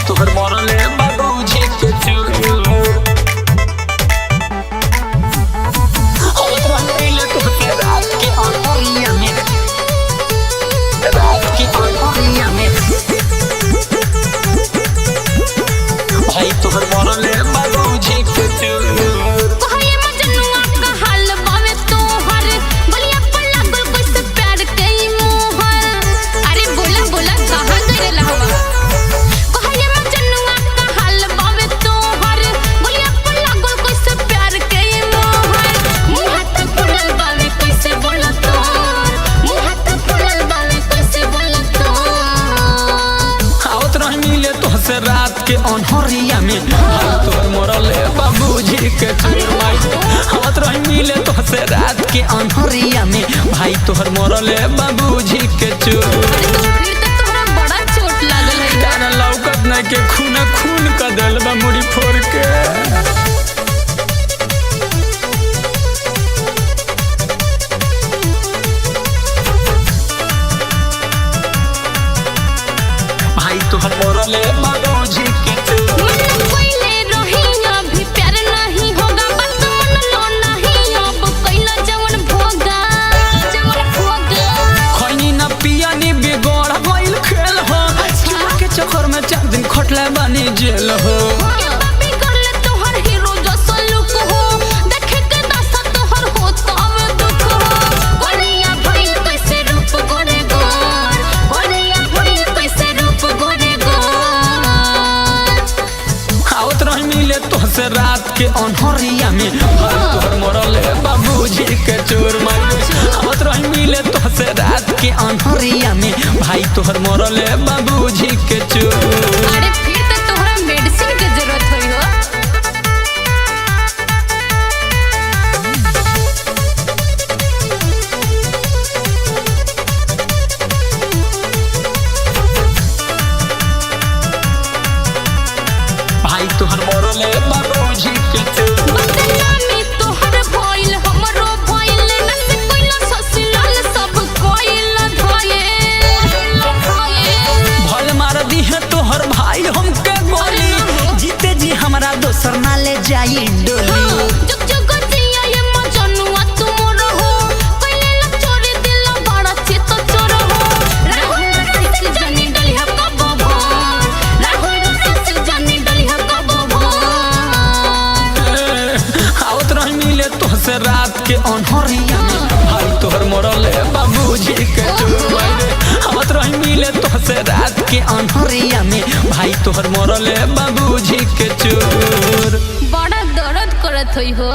तोहर मरले बाबूजी के चोर होत रहिले तोहके रात के अनहरिया में भाई तोहर मरले बाबूजी के चोर रात के अनहरिया में तोहर मरले बाबूजी के चोर हाथ रही मिले तो से रात के अनहरिया में भाई तोहर मरले बाबूजी के चोर बड़ा चोट लागल है गाना लौकत नहीं के खून खून का दिल बा मुड़ी फोड़ के तोहर मरले बाबूजी के चोर पहले रही अभी प्यार नहीं होगा बस मन लो नहीं अब कैला जवन भोगा खैनी ना पिया नी बिगड़ गइल खेल हो चुमा के चक्कर में 4 दिन खटले बानी जेल हो बाबी करले तोहर हीरो जैसा लुक हो देखे के दासा तोहर हो तब दुख हो गोरिया भइल कैसे रूप गोरे गोर गोरिया भइल कैसे रूप गोरे मिले तो से रात के अनहरिया में भाई तोहर मरले बाबूजी के चोर आवत रही मिले तो से रात के अनहरिया में भाई तोहर मरले बाबूजी के चोर अरे फिर तो तोहरा मेडिसिन के जरूरत होई हो भाई तोहर मरले बाबूजी के चोर बदनामी तोहर भइल हमरो भइल नस कोइला ससुराल सब कोइल धये भल मार दी है तोहर भाई हमके गोली जीते जी हमरा दोसर ना ले जाई डोली जुग जुग जिया ये मजनुआ तुम रहो पहले ला चोरी दिल बड़ा चित चोर हो राहुल रसिक जानी डलिया कब भोर राहुल रसिक जानी डलिया कब आवत रही मिले तो से रात के अनहरिया में भाई तोहर मरले बाबूजी के चोर आवत रही मिले तो से रात के अनहरिया में भाई तोहर मरले बाबूजी के चोर बड़ा दर्द करत होई हो।